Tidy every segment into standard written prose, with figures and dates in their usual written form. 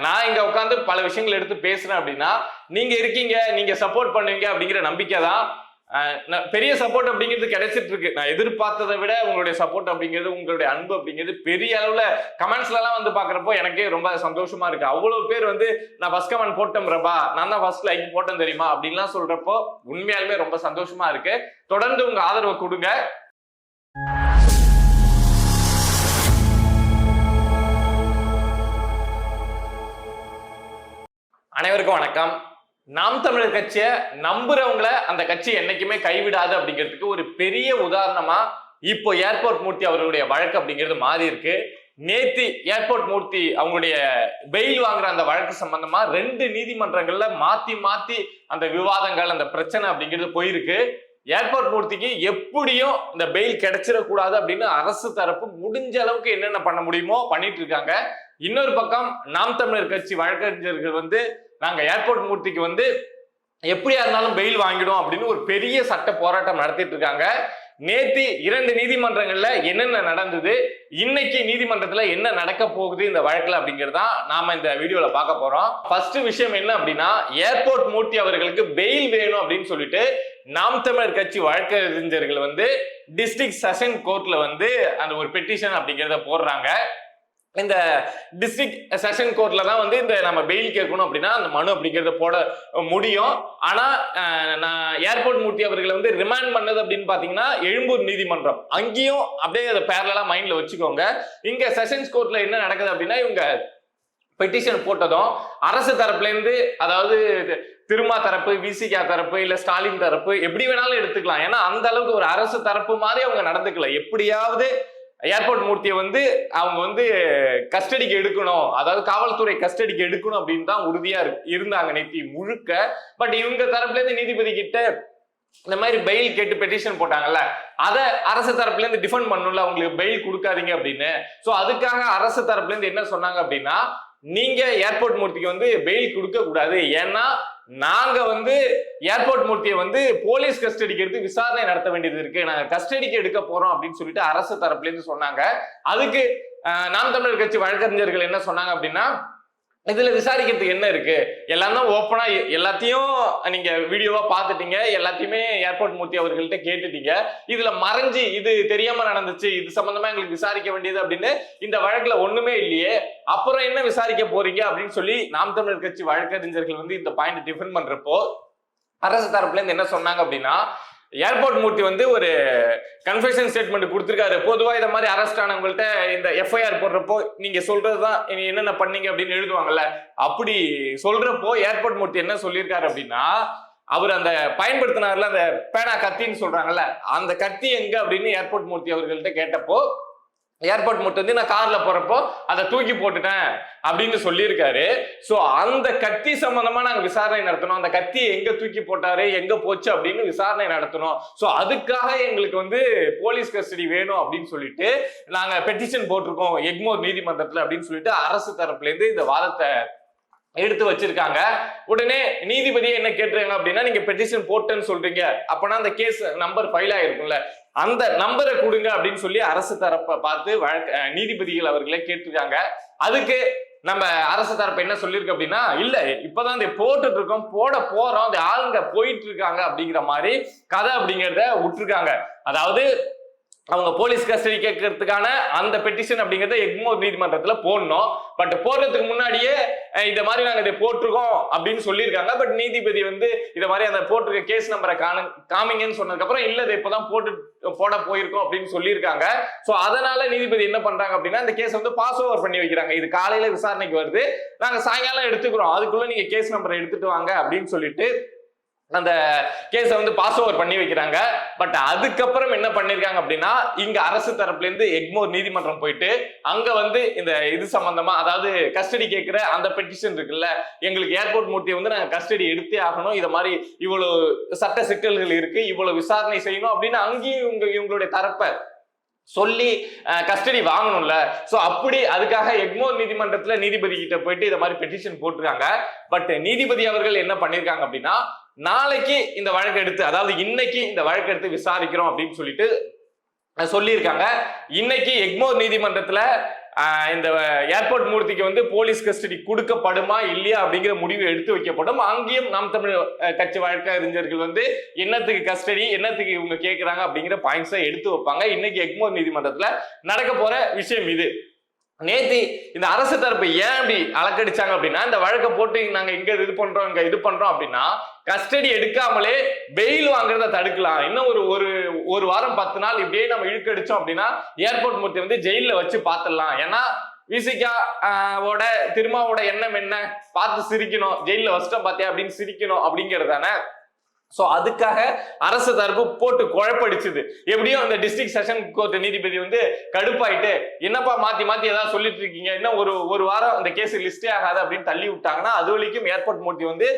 நான் இங்க உட்காந்து பல விஷயங்கள் எடுத்து பேசுறேன் அப்படின்னா நீங்க இருக்கீங்க, நீங்க சப்போர்ட் பண்ணுவீங்க அப்படிங்கிற நம்பிக்கை தான். பெரிய சப்போர்ட் அப்படிங்கிறது கிடைச்சிட்டு இருக்கு. நான் எதிர்பார்த்ததை விட உங்களுடைய சப்போர்ட் அப்படிங்கிறது, உங்களுடைய அன்பு அப்படிங்கிறது பெரிய அளவுல கமெண்ட்ஸ்ல எல்லாம் வந்து பாக்குறப்போ எனக்கே ரொம்ப சந்தோஷமா இருக்கு. அவ்வளவு பேர் வந்து நான் ஃபர்ஸ்ட் கமெண்ட் போட்டேன் பிரபா, நான் தான் ஃபர்ஸ்ட் லைக் போட்டேன் தெரியுமா அப்படின்லாம் சொல்றப்போ உண்மையாலுமே ரொம்ப சந்தோஷமா இருக்கு. தொடர்ந்து உங்க ஆதரவை கொடுங்க. அனைவருக்கும் வணக்கம். நாம் தமிழர் கட்சியை நம்புறவங்களை அந்த கட்சி என்னைக்குமே கைவிடாது அப்படிங்கிறதுக்கு ஒரு பெரிய உதாரணமா இப்போ ஏர்போர்ட் மூர்த்தி அவர்களுடைய வழக்கு அப்படிங்கிறது மாறி இருக்கு. நேத்தி ஏர்போர்ட் மூர்த்தி அவங்களுடைய பெயில் வாங்குற அந்த வழக்கு சம்பந்தமா 2 நீதிமன்றங்கள்ல மாத்தி அந்த விவாதங்கள், அந்த பிரச்சனை அப்படிங்கிறது போயிருக்கு. ஏர்போர்ட் மூர்த்திக்கு எப்படியும் இந்த பெயில் கிடைச்சிடக்கூடாது அப்படின்னு அரசு தரப்பு முடிஞ்ச அளவுக்கு என்னென்ன பண்ண முடியுமோ பண்ணிட்டு இருக்காங்க. இன்னொரு பக்கம் நாம் தமிழர் கட்சி வழக்கறிஞர்கள் வந்து நாங்க ஏர்போர்ட் மூர்த்திக்கு வந்து எப்படியா இருந்தாலும் பெயில் வாங்கிடும் அப்படின்னு ஒரு பெரிய சட்ட போராட்டம் நடத்திட்டு இருக்காங்க. நேத்தி 2 நீதிமன்றங்கள்ல என்னென்ன நடந்தது, இன்னைக்கு நீதிமன்றத்துல என்ன நடக்க போகுது இந்த வழக்குல அப்படிங்கிறதா நாம இந்த வீடியோல பார்க்க போறோம். ஃபர்ஸ்ட் விஷயம் என்ன அப்படின்னா, ஏர்போர்ட் மூர்த்தி அவர்களுக்கு பெயில் வேணும் அப்படின்னு சொல்லிட்டு நாம் தமிழர் கட்சி வழக்கறிஞர்கள் வந்து டிஸ்ட்ரிக்ட் செஷன் கோர்ட்ல வந்து அந்த ஒரு பெட்டிஷன் அப்படிங்கிறத போடுறாங்க. இந்த டிஸ்ட்ரிக்ட் செஷன் கோர்ட்ல தான் வந்து இந்த நம்ம பெயில் கேட்கணும் அப்படின்னா அந்த மனு அப்படிங்கிறத போட முடியும். ஆனா நான் ஏர்போர்ட் மூர்த்தி அவர்களை வந்து ரிமாண்ட் பண்ணது அப்படின்னு பாத்தீங்கன்னா எழும்பூர் நீதிமன்றம். அங்கேயும் அப்படியே அதை பேரலா மைண்ட்ல வச்சுக்கோங்க. இங்க செஷன்ஸ் கோர்ட்ல என்ன நடக்குது அப்படின்னா, இவங்க பெட்டிஷன் போட்டதும் அரசு தரப்புல இருந்து, அதாவது திருமா தரப்பு, விசிகா தரப்பு, இல்ல ஸ்டாலின் தரப்பு, எப்படி வேணாலும் எடுத்துக்கலாம். ஏன்னா அந்த அளவுக்கு ஒரு அரசு தரப்பு மாதிரி அவங்க நடந்துக்கல. எப்படியாவது ஏர்போர்ட் மூர்த்தியை வந்து அவங்க வந்து கஸ்டடிக்கு எடுக்கணும், அதாவது காவல்துறை கஸ்டடிக்கு எடுக்கணும் அப்படின்னு தான் உறுதியா இருந்தாங்க நேத்தி முழுக்க. பட் இவங்க தரப்புல இருந்து நீதிபதி கிட்ட இந்த மாதிரி பெயில் கேட்டு பெட்டிஷன் போட்டாங்கல்ல, அதை அரசு தரப்புல இருந்து டிஃபெண்ட் பண்ணணும்ல, அவங்களுக்கு பெயில் கொடுக்காதீங்க அப்படின்னு. சோ அதுக்காக அரசு தரப்புல இருந்து என்ன சொன்னாங்க அப்படின்னா, நீங்க ஏர்போர்ட் மூர்த்திக்கு வந்து பெயில் கொடுக்க கூடாது, ஏன்னா நாங்க வந்து ஏர்போர்ட் மூர்த்தியை வந்து போலீஸ் கஸ்டடிக்கு எடுத்து விசாரணை நடத்த வேண்டியது இருக்கு, நாங்க கஸ்டடிக்கு எடுக்க போறோம் அப்படின்னு சொல்லிட்டு அரசு தரப்புல இருந்து சொன்னாங்க. அதுக்கு நாம் தமிழர் கட்சி வழக்கறிஞர்கள் என்ன சொன்னாங்க அப்படின்னா, இதுல விசாரிக்கிறதுக்கு என்ன இருக்கு, எல்லாம் தான் ஓப்பனா எல்லாத்தையும் நீங்க வீடியோவா பாத்துட்டீங்க, எல்லாத்தையுமே ஏர்போர்ட் மூர்த்தி அவர்கள்ட்ட கேட்டுட்டீங்க, இதுல மறைஞ்சு இது தெரியாம நடந்துச்சு, இது சம்பந்தமா எங்களுக்கு விசாரிக்க வேண்டியது அப்படின்னு இந்த வழக்குல ஒண்ணுமே இல்லையே, அப்புறம் என்ன விசாரிக்க போறீங்க அப்படின்னு சொல்லி நாம் தமிழர் கட்சி வழக்கறிஞர்கள் வந்து இந்த பாயிண்ட் டிஃபெண்ட் பண்றப்போ அரசு தரப்புல இருந்து என்ன சொன்னாங்க அப்படின்னா, ஏர்போர்ட் மூர்த்தி வந்து ஒரு கன்ஃபெஷன் ஸ்டேட்மெண்ட் கொடுத்திருக்காரு. பொதுவா இந்த மாதிரி அரெஸ்ட் ஆனவங்கள்ட்ட இந்த எஃப்ஐஆர் போடுறப்போ நீங்க சொல்றதுதான் என்னென்ன பண்ணீங்க அப்படின்னு எழுதுவாங்கல்ல, அப்படி சொல்றப்போ ஏர்போர்ட் மூர்த்தி என்ன சொல்லியிருக்காரு அப்படின்னா, அவர் அந்த பயன்படுத்தினார்ல அந்த பேனா கத்தின்னு சொல்றாங்கல்ல, அந்த கத்தி எங்க அப்படின்னு ஏர்போர்ட் மூர்த்தி அவர்கள்ட்ட கேட்டப்போ ஏர்போர்ட் மூர்த்தி வந்து நான் கார்ல போறப்போ அதை தூக்கி போட்டுட்டேன் அப்படின்னு சொல்லியிருக்காரு. சோ அந்த கத்தி சம்பந்தமா நாங்க விசாரணை நடத்தணும், அந்த கத்தி எங்க தூக்கி போட்டாரு, எங்க போச்சு அப்படின்னு விசாரணை நடத்தணும். சோ அதுக்காக எங்களுக்கு வந்து போலீஸ் கஸ்டடி வேணும் அப்படின்னு சொல்லிட்டு நாங்க பெட்டிஷன் போட்டிருக்கோம் எக்மோர் நீதிமன்றத்துல அப்படின்னு சொல்லிட்டு அரசு தரப்புல இருந்து இந்த வாதத்தை எடுத்து வச்சிருக்காங்க. உடனே நீதிபதியை என்ன கேட்டுறாங்க அப்படின்னா, நீங்க பெட்டிஷன் போட்டேன்னு சொல்றீங்க, அப்பனா அந்த கேஸ் நம்பர் ஃபைல் ஆயிருக்கும்ல, அந்த நம்பரை கொடுங்க அப்படின்னு சொல்லி அரசு தரப்பை பார்த்து நீதிபதிகள் அவர்களே கேட்டிருக்காங்க. அதுக்கு நம்ம அரசு தரப்பு என்ன சொல்லியிருக்கு அப்படின்னா, இல்ல இப்பதான் இதை போட்டுட்டு இருக்கோம், போட போறோம், இந்த ஆளுங்க போயிட்டு இருக்காங்க அப்படிங்கிற மாதிரி கதை அப்படிங்கிறத விட்டுருக்காங்க. அதாவது அவங்க போலீஸ் கஸ்டடி கேட்கறதுக்கான அந்த பெட்டிஷன் அப்படிங்கறத எக்மோர் நீதிமன்றத்துல போடணும். பட் போடுறதுக்கு முன்னாடியே இந்த மாதிரி நாங்க இதை போட்டிருக்கோம் அப்படின்னு சொல்லியிருக்காங்க. பட் நீதிபதி வந்து இத மாதிரி அந்த போட்டிருக்க கேஸ் நம்பரை காமிங்கன்னு சொன்னதுக்கு அப்புறம் இல்ல இதை இப்பதான் போட போயிருக்கோம் அப்படின்னு சொல்லியிருக்காங்க. சோ அதனால நீதிபதி என்ன பண்றாங்க அப்படின்னா, இந்த கேஸ் வந்து பாஸ் ஓவர் பண்ணி வைக்கிறாங்க. இது காலையில விசாரணைக்கு வருது, நாங்க சாயங்காலம் எடுத்துக்கிறோம், அதுக்குள்ள நீங்க கேஸ் நம்பரை எடுத்துட்டு வாங்க அப்படின்னு சொல்லிட்டு அந்த கேஸை வந்து பாஸ் ஓவர் பண்ணி வைக்கிறாங்க. பட் அதுக்கப்புறம் என்ன பண்ணிருக்காங்க அப்படின்னா, இங்க அரசு தரப்புல இருந்து எக்மோர் நீதிமன்றம் போயிட்டு அங்க வந்து இந்த இது சம்பந்தமா, அதாவது கஸ்டடி கேட்கிற அந்த பெட்டிஷன் இருக்குல்ல, எங்களுக்கு ஏர்போர்ட் மூர்த்தியை வந்து நாங்க கஸ்டடி எடுத்தே ஆகணும், இதை மாதிரி இவ்வளவு சட்ட சிக்கல்கள் இருக்கு, இவ்வளவு விசாரணை செய்யணும் அப்படின்னு அங்கேயும் இவங்களுடைய தரப்பை சொல்லி கஸ்டடி வாங்கணும்ல. சோ அப்படி அதுக்காக எக்மோர் நீதிமன்றத்துல நீதிபதி கிட்ட போயிட்டு இத மாதிரி பெட்டிஷன் போட்டிருக்காங்க. பட் நீதிபதி அவர்கள் என்ன பண்ணிருக்காங்க அப்படின்னா, நாளைக்கு இந்த வழக்கு எடுத்து, அதாவது இன்னைக்கு இந்த வழக்கு எடுத்து விசாரிக்கிறோம் அப்படின்னு சொல்லிட்டு சொல்லியிருக்காங்க. இன்னைக்கு எக்மோர் நீதிமன்றத்துல இந்த ஏர்போர்ட் மூர்த்திக்கு வந்து போலீஸ் கஸ்டடி கொடுக்கப்படுமா இல்லையா அப்படிங்கிற முடிவு எடுத்து வைக்கப்படும். அங்கேயும் நாம் தமிழ் கட்சி வழக்கறிஞர்கள் வந்து என்னத்துக்கு கஸ்டடி, என்னத்துக்கு இவங்க கேட்கிறாங்க அப்படிங்கிற பாயிண்ட்ஸை எடுத்து வைப்பாங்க. இன்னைக்கு எக்மோர் நீதிமன்றத்துல நடக்க போற விஷயம் இது. நேத்து இந்த அரசு தரப்பு ஏன் அப்படி அலக்கடிச்சாங்க அப்படின்னா, இந்த வழக்கை போட்டு நாங்க இங்க இது பண்றோம் இங்க இது பண்றோம் அப்படின்னா கஸ்டடி எடுக்காமலே பெயில் வாங்குறத தடுக்கலாம். இன்னும் ஒரு வாரம் 10 நாள் இப்படியே நம்ம இழுக்கடிச்சோம் அப்படின்னா ஏர்போர்ட் மூர்த்தி வந்து ஜெயில வச்சு பார்த்துடலாம். ஏன்னா விசிகாவோட திருமாவோட எண்ணம் என்ன, பார்த்து சிரிக்கணும், ஜெயில வச்சுட்டோம் பாத்தியா அப்படின்னு சிரிக்கணும் அப்படிங்கிறதானே. சோ அதுக்காக அரசு தரப்பு போட்டு குழப்படிச்சுது. எப்படியும் அந்த டிஸ்ட்ரிக்ட் செஷன் கோர்ட் நீதிபதி வந்து கடுப்பாயிட்டு என்னப்பா மாத்தி மாத்தி ஏதாவது சொல்லிட்டு இருக்கீங்க, இன்னும் ஒரு வாரம் அந்த கேஸ் லிஸ்டே ஆகாது அப்படின்னு தள்ளி விட்டாங்கன்னா அது வரைக்கும் ஏர்போர்ட் மூர்த்தி வந்து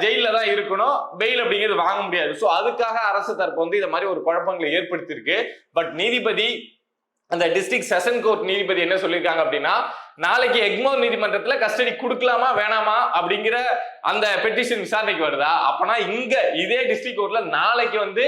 ஜெயில தான் இருக்கணும், பெயில் அப்படிங்கிறது வாங்க முடியாது. சோ அதுக்காக அரசு தரப்பு வந்து இந்த மாதிரி ஒரு குழப்பங்களை ஏற்படுத்தியிருக்கு. பட் நீதிபதி அந்த டிஸ்ட்ரிக்ட் செஷன் கோர்ட் நீதிபதி என்ன சொல்லியிருக்காங்க அப்படின்னா, நாளைக்கு எக்மோர் நீதிமன்றத்துல கஸ்டடி கொடுக்கலாமா வேணாமா அப்படிங்கிற அந்த பெட்டிஷன் விசாரணைக்கு வருதா, அப்பனா இங்க இதே டிஸ்ட்ரிக்ட் கோர்ட்ல நாளைக்கு வந்து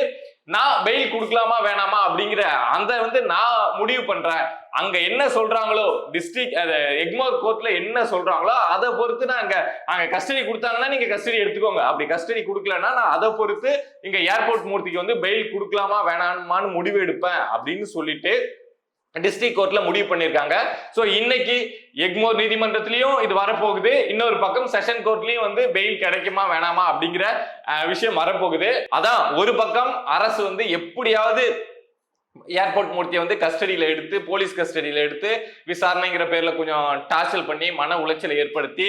நான் பெயில் கொடுக்கலாமா வேணாமா அப்படிங்கிற அந்த வந்து நான் முடிவு பண்றேன். அங்க என்ன சொல்றாங்களோ டிஸ்ட்ரிக்ட் எக்மோர் கோர்ட்ல என்ன சொல்றாங்களோ அதை பொறுத்து நான் அங்க கஸ்டடி கொடுத்தாங்கன்னா நீங்க கஸ்டடி எடுத்துக்கோங்க, அப்படி கஸ்டடி கொடுக்கலன்னா நான் அதை பொறுத்து இங்க ஏர்போர்ட் மூர்த்திக்கு வந்து பெயில் கொடுக்கலாமா வேணாமான்னு முடிவு எடுப்பேன் அப்படின்னு சொல்லிட்டு டிஸ்ட்ரிக்ட் கோர்ட்ல முடிவு பண்ணிருக்காங்க. சோ இன்னைக்கு எக்மோர் நீதிமன்றத்திலயும் இது வரப்போகுது, இன்னொரு பக்கம் செஷன் கோர்ட்லயும் வந்து பெயில் கிடைக்குமா வேணாமா அப்படிங்கிற விஷயம் வரப்போகுது. அதான் ஒரு பக்கம் அரசு வந்து எப்படியாவது ஏர்போர்ட் மூர்த்தியை வந்து கஸ்டடியில எடுத்து போலீஸ் கஸ்டடியில எடுத்து விசாரணைங்கிற பேர்ல கொஞ்சம் டார்ச்சர் பண்ணி மன உளைச்சலை ஏற்படுத்தி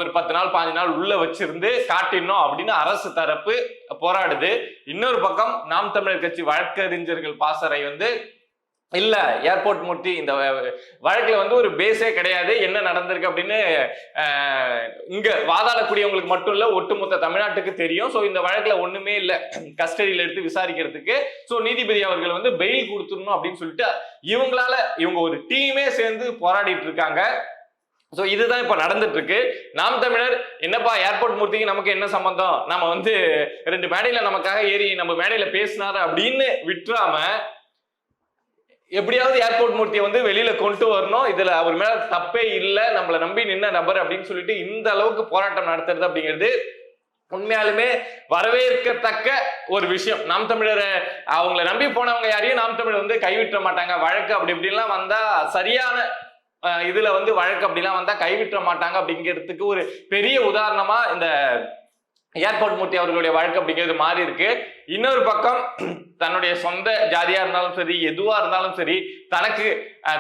ஒரு 10 நாள் 15 நாள் உள்ள வச்சிருந்து காட்டிடணும் அப்படின்னு அரசு தரப்பு போராடுது. இன்னொரு பக்கம் நாம் தமிழர் கட்சி வழக்கறிஞர்கள் பாசறை வந்து இல்ல ஏர்போர்ட் மூர்த்தி இந்த வழக்குல வந்து ஒரு பேஸே கிடையாது, என்ன நடந்திருக்கு அப்படின்னு இங்க வாதாடக்கூடியவங்களுக்கு மட்டும் இல்ல ஒட்டுமொத்த தமிழ்நாட்டுக்கு தெரியும். சோ இந்த வழக்குல ஒண்ணுமே இல்ல கஸ்டடியில எடுத்து விசாரிக்கிறதுக்கு. சோ நீதிபதி அவர்கள் வந்து பெயில் கொடுத்துடணும் அப்படின்னு சொல்லிட்டு இவங்க ஒரு டீமே சேர்ந்து போராடிட்டு இருக்காங்க. சோ இதுதான் இப்ப நடந்துட்டு இருக்கு. நாம் தமிழர் என்னப்பா ஏர்போர்ட் மூர்த்திக்கு நமக்கு என்ன சம்பந்தம், நம்ம வந்து 2 மேடையில நமக்காக ஏறி நம்ம மேடையில பேசினாரு அப்படின்னு விட்டுறாம எப்படியாவது ஏர்போர்ட் மூர்த்தியை வந்து வெளியில கொண்டு வரணும், இதுல அவர் மேல தப்பே இல்லை, நம்மளை நம்பி நின்ன நபர் அப்படின்னு சொல்லிட்டு இந்த அளவுக்கு போராட்டம் நடத்துறது அப்படிங்கிறது உண்மையாலுமே வரவேற்கத்தக்க ஒரு விஷயம். நாம் தமிழரை அவங்களை நம்பி போனவங்க யாரையும் நாம் தமிழர் வந்து கைவிட்ட மாட்டாங்க. வழக்கு அப்படி இப்படிலாம் வந்தா சரியான இதுல வந்து வழக்கு அப்படிலாம் வந்தா கைவிட்ட மாட்டாங்க அப்படிங்கிறதுக்கு ஒரு பெரிய உதாரணமா இந்த ஏர்போர்ட் மூர்த்தி அவர்களுடைய வழக்கு அப்படிங்கிறது மாறி இருக்கு. இன்னொரு பக்கம் தன்னுடைய சொந்த ஜாதியா இருந்தாலும் சரி எதுவா இருந்தாலும் சரி தனக்கு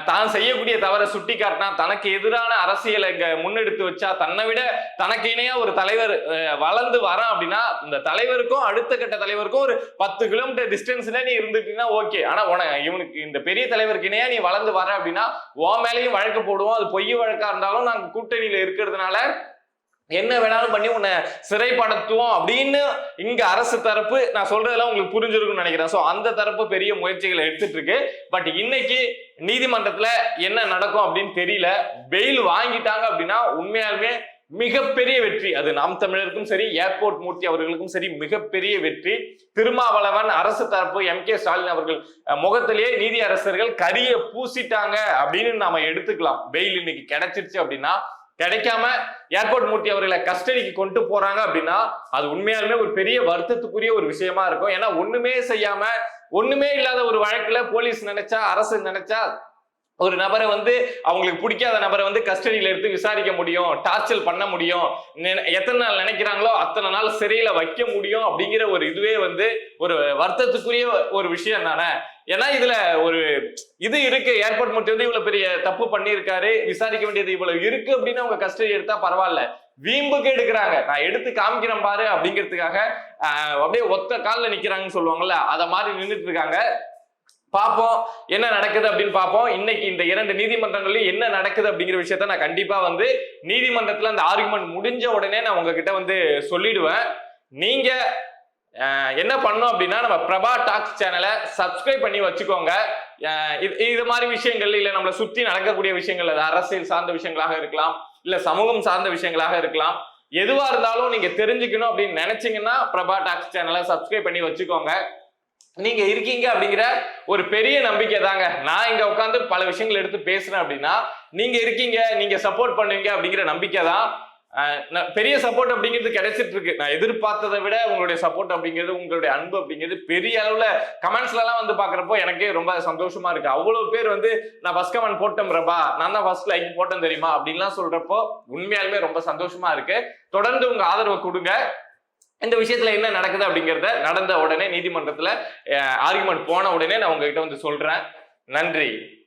தான் செய்யக்கூடிய தவறை சுட்டி காட்டினா தனக்கு எதிரான அரசியலை இங்க முன்னெடுத்து வச்சா தன்னை விட தனக்கு இணையா ஒரு தலைவர் வளர்ந்து வரான் அப்படின்னா இந்த தலைவருக்கும் அடுத்த கட்ட தலைவருக்கும் ஒரு 10 கிலோமீட்டர் டிஸ்டன்ஸ்ல நீ இருந்துட்டீங்கன்னா ஓகே. ஆனா இவனுக்கு இந்த பெரிய தலைவருக்கு இணையா நீ வளர்ந்து வர அப்படின்னா உன் மேலேயும் வழக்கு போடுவோம், அது பொய் வழக்கா இருந்தாலும் நாங்க கூட்டணியில இருக்கிறதுனால என்ன வேணாலும் பண்ணி உன்னை சிறைப்படுத்துவோம் அப்படின்னு இங்க அரசு தரப்பு நான் சொல்றதெல்லாம் உங்களுக்கு புரிஞ்சிருக்கும்னு நினைக்கிறேன். சோ அந்த தரப்பு பெரிய முயற்சிகளை எடுத்துட்டு இருக்கு. பட் இன்னைக்கு நீதிமன்றத்துல என்ன நடக்கும் அப்படின்னு தெரியல. பெயில் வாங்கிட்டாங்க அப்படின்னா உண்மையாலுமே மிகப்பெரிய வெற்றி, அது நாம் தமிழருக்கும் சரி ஏர்போர்ட் மூர்த்தி அவர்களுக்கும் சரி மிகப்பெரிய வெற்றி. திருமாவளவன் அரசு தரப்பு MK ஸ்டாலின் அவர்கள் முகத்திலேயே நீதி அரசர்கள் கரிய பூசிட்டாங்க அப்படின்னு நாம எடுத்துக்கலாம். பெயில் இன்னைக்கு கிடைச்சிருச்சு அப்படின்னா, கிடைக்காம ஏர்போர்ட் மூர்த்தி அவர்களை கஸ்டடிக்கு கொண்டு போறாங்க அப்படின்னா அது உண்மையாலுமே ஒரு பெரிய வருத்தத்துக்குரிய ஒரு விஷயமா இருக்கும். ஏன்னா ஒண்ணுமே செய்யாம ஒண்ணுமே இல்லாத ஒரு வழக்குல போலீஸ் நினைச்சா அரசு நினைச்சா ஒரு நபரை வந்து அவங்களுக்கு பிடிக்காத நபரை வந்து கஸ்டடியில எடுத்து விசாரிக்க முடியும், டார்ச்சர் பண்ண முடியும், எத்தனை நாள் நினைக்கிறாங்களோ அத்தனை நாள் சிறையில வைக்க முடியும் அப்படிங்கிற ஒரு இதுவே வந்து ஒரு வருத்தத்துக்குரிய ஒரு விஷயம் தானே. ஏன்னா இதுல ஒரு இது இருக்கு, ஏர்போர்ட் மூர்த்தி வந்து இவ்வளவு பெரிய தப்பு பண்ணியிருக்காரு, விசாரிக்க வேண்டியது இவ்வளவு இருக்கு அப்படின்னு அவங்க கஸ்டடி எடுத்தா பரவாயில்ல, வீம்புக்கு எடுக்கிறாங்க, நான் எடுத்து காமிக்கிறேன் பாரு அப்படிங்கிறதுக்காக அப்படியே ஒத்த காலில் நிக்கிறாங்கன்னு சொல்லுவாங்கல்ல, அத மாதிரி நின்றுட்டு இருக்காங்க. பார்ப்போம் என்ன நடக்குது அப்படின்னு பார்ப்போம். இன்னைக்கு இந்த 2 நீதிமன்றங்கள்லயும் என்ன நடக்குது அப்படிங்கிற விஷயத்த நான் கண்டிப்பா வந்து நீதிமன்றத்துல அந்த ஆர்குமெண்ட் முடிஞ்ச உடனே நான் உங்ககிட்ட வந்து சொல்லிடுவேன். நீங்க என்ன பண்ணோம் அப்படின்னா நம்ம பிரபா டாக்ஸ் சேனலை சப்ஸ்கிரைப் பண்ணி வச்சுக்கோங்க. இது மாதிரி விஷயங்கள் இல்ல நம்மளை சுத்தி நடக்கக்கூடிய விஷயங்கள், அது அரசியல் சார்ந்த விஷயங்களாக இருக்கலாம், இல்ல சமூகம் சார்ந்த விஷயங்களாக இருக்கலாம், எதுவா இருந்தாலும் நீங்க தெரிஞ்சுக்கணும் அப்படின்னு நினைச்சீங்கன்னா பிரபா டாக்ஸ் சேனலை சப்ஸ்கிரைப் பண்ணி வச்சுக்கோங்க. நீங்க இருக்கீங்க அப்படிங்கிற ஒரு பெரிய நம்பிக்கை தாங்க நான் இங்க உட்காந்து பல விஷயங்கள் எடுத்து பேசுறேன் அப்படின்னா நீங்க இருக்கீங்க, நீங்க சப்போர்ட் பண்ணுவீங்க அப்படிங்கிற நம்பிக்கை தான். பெரிய சப்போர்ட் அப்படிங்கிறது கிடைச்சிட்டு இருக்கு. நான் எதிர்பார்த்ததை விட உங்களுடைய சப்போர்ட் அப்படிங்கிறது, உங்களுடைய அன்பு அப்படிங்கிறது பெரிய அளவுல கமெண்ட்ஸ்ல எல்லாம் வந்து பாக்குறப்போ எனக்கே ரொம்ப சந்தோஷமா இருக்கு. அவ்வளவு பேர் வந்து நான் ஃபர்ஸ்ட் கமெண்ட் போட்டேன் பிரபா, நான் தான் ஃபர்ஸ்ட் லைக் போட்டேன் தெரியுமா அப்படின்லாம் சொல்றப்போ உண்மையாலுமே ரொம்ப சந்தோஷமா இருக்கு. தொடர்ந்து உங்க ஆதரவை கொடுங்க. இந்த விஷயத்துல என்ன நடக்குது அப்படிங்கிறத நடந்த உடனே நீதிமன்றத்துல ஆர்குமெண்ட் போன உடனே நான் உங்ககிட்ட வந்து சொல்றேன். நன்றி.